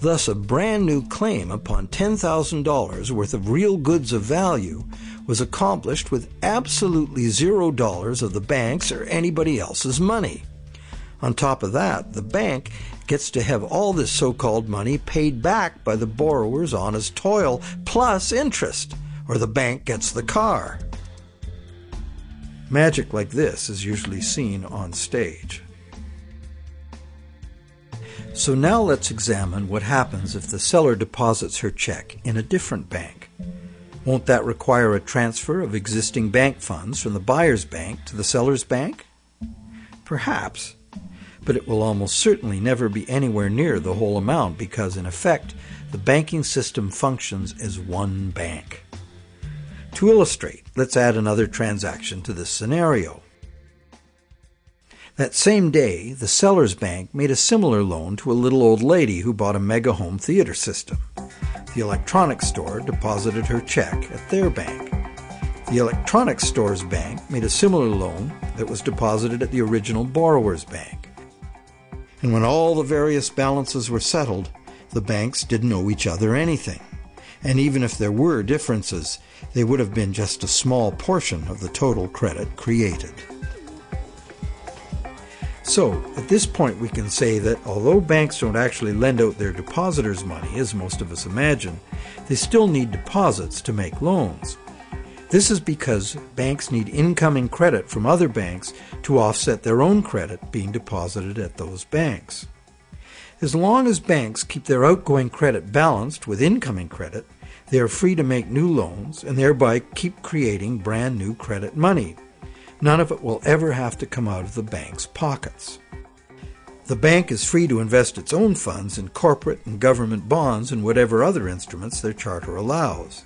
Thus, a brand new claim upon $10,000 worth of real goods of value was accomplished with absolutely $0 of the bank's or anybody else's money. On top of that, the bank gets to have all this so-called money paid back by the borrower's honest toil, plus interest, or the bank gets the car. Magic like this is usually seen on stage. So now let's examine what happens if the seller deposits her check in a different bank. Won't that require a transfer of existing bank funds from the buyer's bank to the seller's bank? Perhaps, but it will almost certainly never be anywhere near the whole amount because, in effect, the banking system functions as one bank. To illustrate, let's add another transaction to this scenario. That same day, the seller's bank made a similar loan to a little old lady who bought a mega home theater system. The electronics store deposited her check at their bank. The electronics store's bank made a similar loan that was deposited at the original borrower's bank. And when all the various balances were settled, the banks didn't owe each other anything. And even if there were differences, they would have been just a small portion of the total credit created. So, at this point we can say that although banks don't actually lend out their depositors' money, as most of us imagine, they still need deposits to make loans. This is because banks need incoming credit from other banks to offset their own credit being deposited at those banks. As long as banks keep their outgoing credit balanced with incoming credit, they are free to make new loans and thereby keep creating brand new credit money. None of it will ever have to come out of the bank's pockets. The bank is free to invest its own funds in corporate and government bonds and whatever other instruments their charter allows.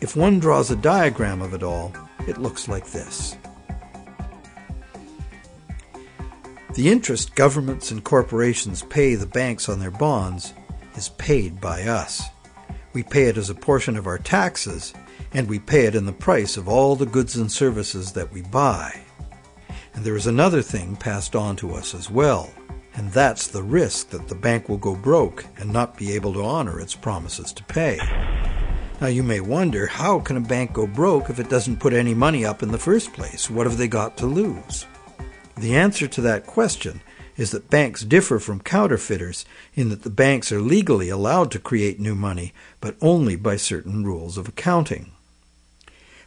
If one draws a diagram of it all, it looks like this. The interest governments and corporations pay the banks on their bonds is paid by us. We pay it as a portion of our taxes, and we pay it in the price of all the goods and services that we buy. And there is another thing passed on to us as well, and that's the risk that the bank will go broke and not be able to honor its promises to pay. Now you may wonder, how can a bank go broke if it doesn't put any money up in the first place? What have they got to lose? The answer to that question is that banks differ from counterfeiters in that the banks are legally allowed to create new money, but only by certain rules of accounting.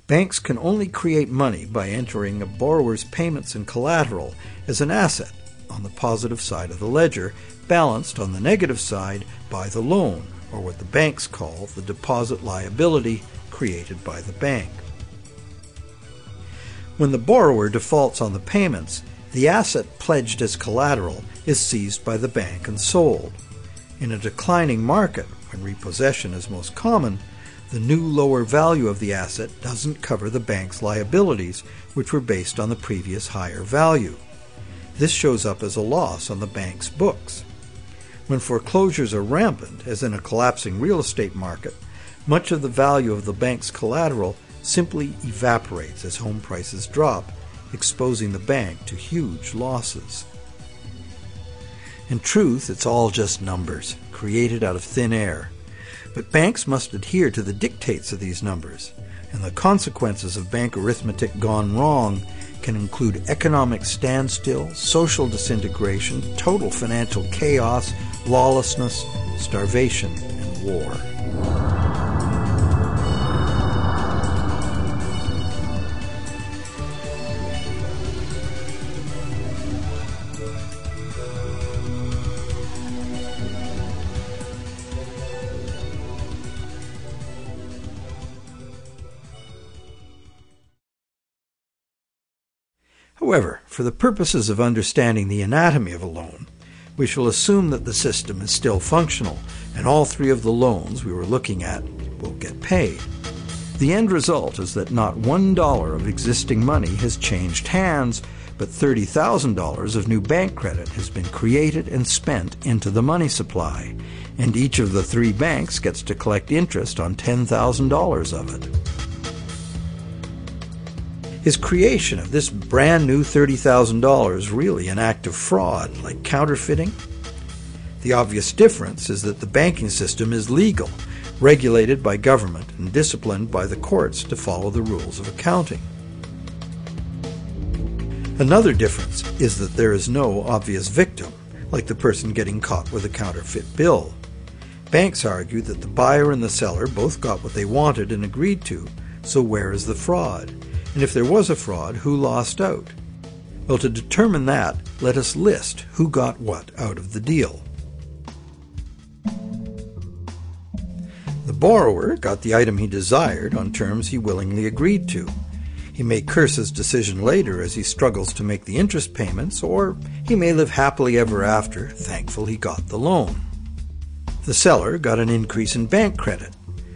Banks can only create money by entering a borrower's payments and collateral as an asset on the positive side of the ledger, balanced on the negative side by the loan, or what the banks call the deposit liability created by the bank. When the borrower defaults on the payments, the asset pledged as collateral is seized by the bank and sold. In a declining market, when repossession is most common, the new lower value of the asset doesn't cover the bank's liabilities, which were based on the previous higher value. This shows up as a loss on the bank's books. When foreclosures are rampant, as in a collapsing real estate market, much of the value of the bank's collateral simply evaporates as home prices drop, exposing the bank to huge losses. In truth, it's all just numbers, created out of thin air. But banks must adhere to the dictates of these numbers, and the consequences of bank arithmetic gone wrong can include economic standstill, social disintegration, total financial chaos, lawlessness, starvation, and war. However, for the purposes of understanding the anatomy of a loan, we shall assume that the system is still functional, and all three of the loans we were looking at will get paid. The end result is that not $1 of existing money has changed hands, but $30,000 of new bank credit has been created and spent into the money supply, and each of the three banks gets to collect interest on $10,000 of it. Is creation of this brand new $30,000 really an act of fraud, like counterfeiting? The obvious difference is that the banking system is legal, regulated by government and disciplined by the courts to follow the rules of accounting. Another difference is that there is no obvious victim, like the person getting caught with a counterfeit bill. Banks argue that the buyer and the seller both got what they wanted and agreed to, so where is the fraud? And if there was a fraud, who lost out? Well, to determine that, let us list who got what out of the deal. The borrower got the item he desired on terms he willingly agreed to. He may curse his decision later as he struggles to make the interest payments, or he may live happily ever after, thankful he got the loan. The seller got an increase in bank credit,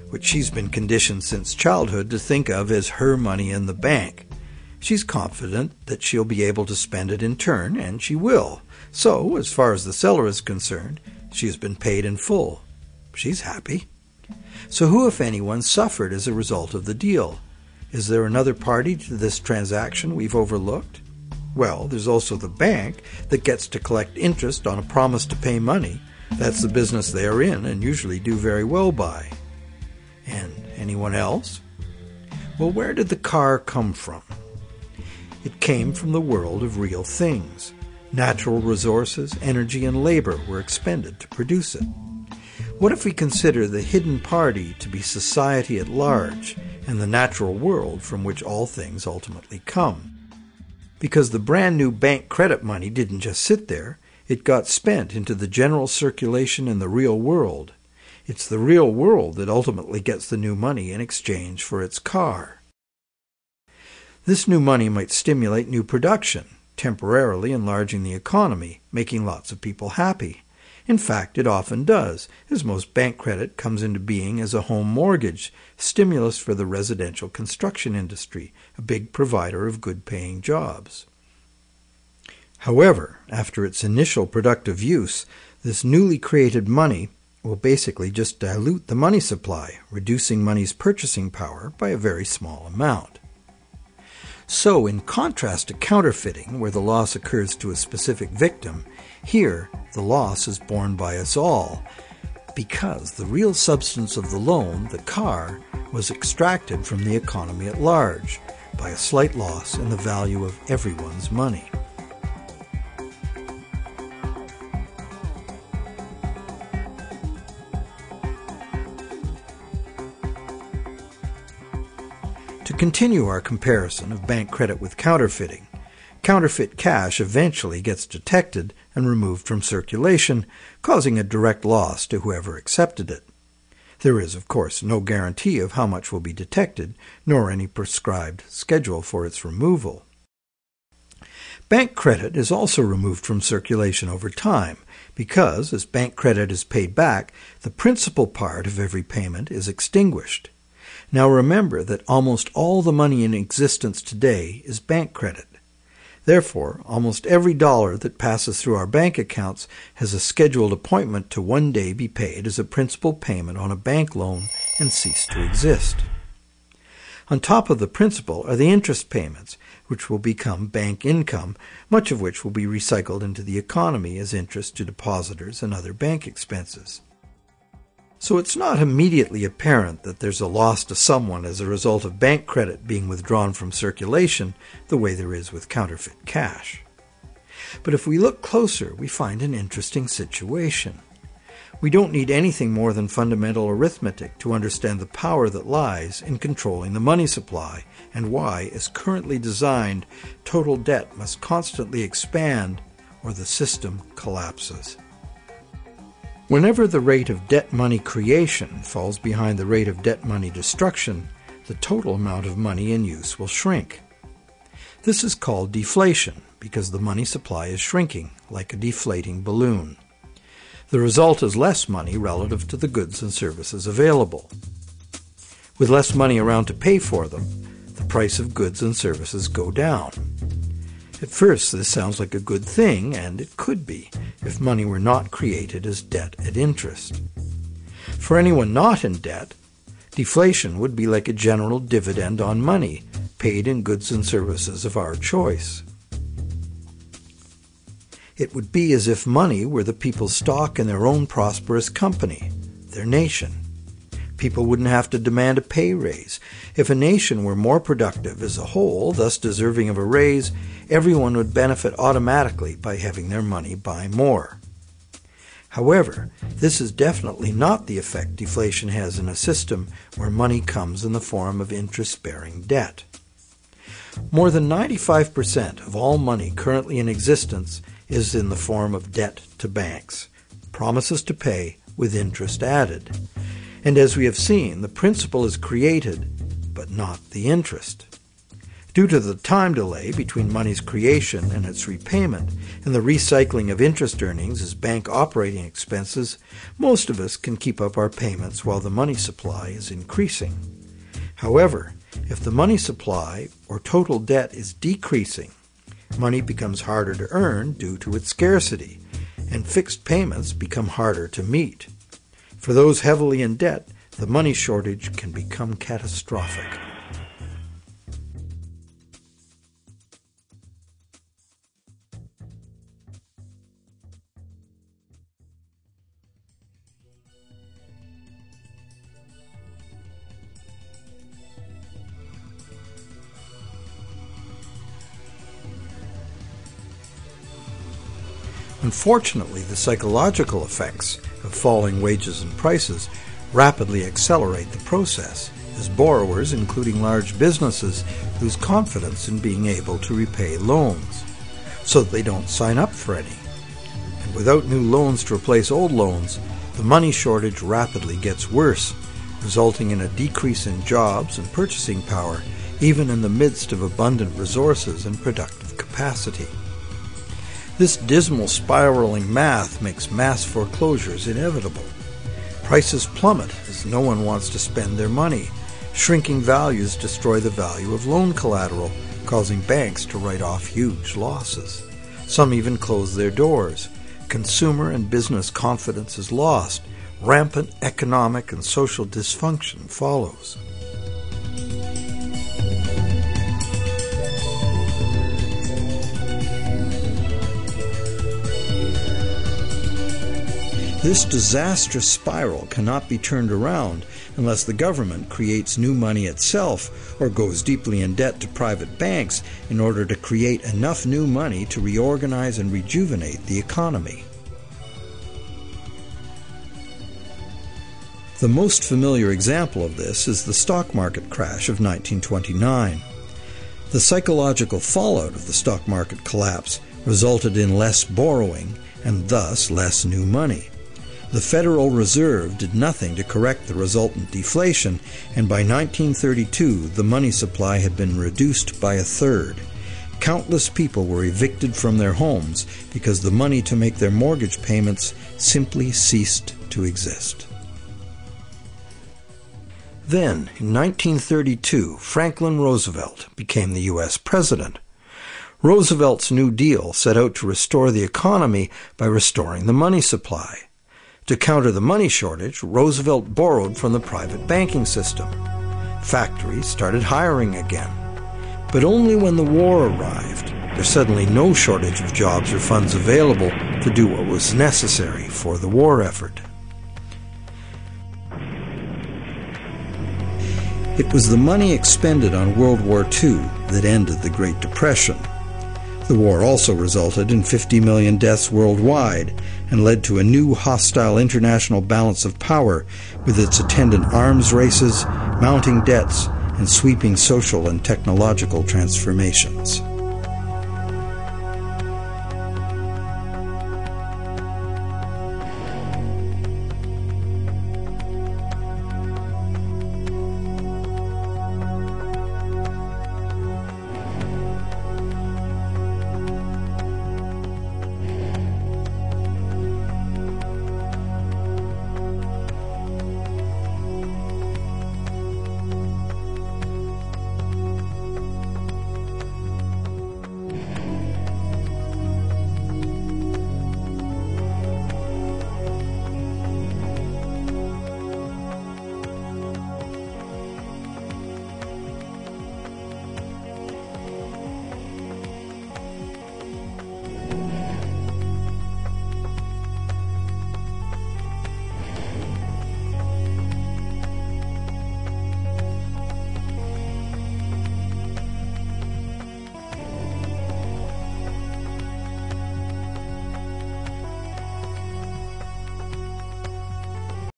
which she's been conditioned since childhood to think of as her money in the bank. She's confident that she'll be able to spend it in turn, and she will. So, as far as the seller is concerned, she has been paid in full. She's happy. So who, if anyone, suffered as a result of the deal? Is there another party to this transaction we've overlooked? Well, there's also the bank that gets to collect interest on a promise to pay money. That's the business they are in and usually do very well by. And anyone else? Well, where did the car come from? It came from the world of real things. Natural resources, energy, and labor were expended to produce it. What if we consider the hidden party to be society at large and the natural world from which all things ultimately come? Because the brand new bank credit money didn't just sit there, it got spent into the general circulation in the real world. It's the real world that ultimately gets the new money in exchange for its car. This new money might stimulate new production, temporarily enlarging the economy, making lots of people happy. In fact, it often does, as most bank credit comes into being as a home mortgage, stimulus for the residential construction industry, a big provider of good-paying jobs. However, after its initial productive use, this newly created money will basically just dilute the money supply, reducing money's purchasing power by a very small amount. So, in contrast to counterfeiting, where the loss occurs to a specific victim, here the loss is borne by us all, because the real substance of the loan, the car, was extracted from the economy at large, by a slight loss in the value of everyone's money. To continue our comparison of bank credit with counterfeiting, counterfeit cash eventually gets detected and removed from circulation, causing a direct loss to whoever accepted it. There is, of course, no guarantee of how much will be detected, nor any prescribed schedule for its removal. Bank credit is also removed from circulation over time, because, as bank credit is paid back, the principal part of every payment is extinguished. Now remember that almost all the money in existence today is bank credit. Therefore, almost every dollar that passes through our bank accounts has a scheduled appointment to one day be paid as a principal payment on a bank loan and cease to exist. On top of the principal are the interest payments, which will become bank income, much of which will be recycled into the economy as interest to depositors and other bank expenses. So it's not immediately apparent that there's a loss to someone as a result of bank credit being withdrawn from circulation the way there is with counterfeit cash. But if we look closer, we find an interesting situation. We don't need anything more than fundamental arithmetic to understand the power that lies in controlling the money supply and why, as currently designed, total debt must constantly expand or the system collapses. Whenever the rate of debt money creation falls behind the rate of debt money destruction, the total amount of money in use will shrink. This is called deflation because the money supply is shrinking, like a deflating balloon. The result is less money relative to the goods and services available. With less money around to pay for them, the price of goods and services go down. At first, this sounds like a good thing, and it could be, if money were not created as debt at interest. For anyone not in debt, deflation would be like a general dividend on money, paid in goods and services of our choice. It would be as if money were the people's stock in their own prosperous company, their nation. People wouldn't have to demand a pay raise. If a nation were more productive as a whole, thus deserving of a raise, everyone would benefit automatically by having their money buy more. However, this is definitely not the effect deflation has in a system where money comes in the form of interest-bearing debt. More than 95% of all money currently in existence is in the form of debt to banks, promises to pay with interest added. And as we have seen, the principal is created, but not the interest. Due to the time delay between money's creation and its repayment, and the recycling of interest earnings as bank operating expenses, most of us can keep up our payments while the money supply is increasing. However, if the money supply or total debt is decreasing, money becomes harder to earn due to its scarcity, and fixed payments become harder to meet. For those heavily in debt, the money shortage can become catastrophic. Unfortunately, the psychological effects of falling wages and prices rapidly accelerate the process, as borrowers, including large businesses, lose confidence in being able to repay loans, so that they don't sign up for any. And without new loans to replace old loans, the money shortage rapidly gets worse, resulting in a decrease in jobs and purchasing power, even in the midst of abundant resources and productive capacity. This dismal spiraling math makes mass foreclosures inevitable. Prices plummet as no one wants to spend their money. Shrinking values destroy the value of loan collateral, causing banks to write off huge losses. Some even close their doors. Consumer and business confidence is lost. Rampant economic and social dysfunction follows. This disastrous spiral cannot be turned around unless the government creates new money itself or goes deeply in debt to private banks in order to create enough new money to reorganize and rejuvenate the economy. The most familiar example of this is the stock market crash of 1929. The psychological fallout of the stock market collapse resulted in less borrowing and thus less new money. The Federal Reserve did nothing to correct the resultant deflation, and by 1932 the money supply had been reduced by a third. Countless people were evicted from their homes because the money to make their mortgage payments simply ceased to exist. Then, in 1932, Franklin Roosevelt became the U.S. president. Roosevelt's New Deal set out to restore the economy by restoring the money supply. To counter the money shortage, Roosevelt borrowed from the private banking system. Factories started hiring again. But only when the war arrived, there's suddenly no shortage of jobs or funds available to do what was necessary for the war effort. It was the money expended on World War II that ended the Great Depression. The war also resulted in 50 million deaths worldwide and led to a new hostile international balance of power with its attendant arms races, mounting debts, and sweeping social and technological transformations.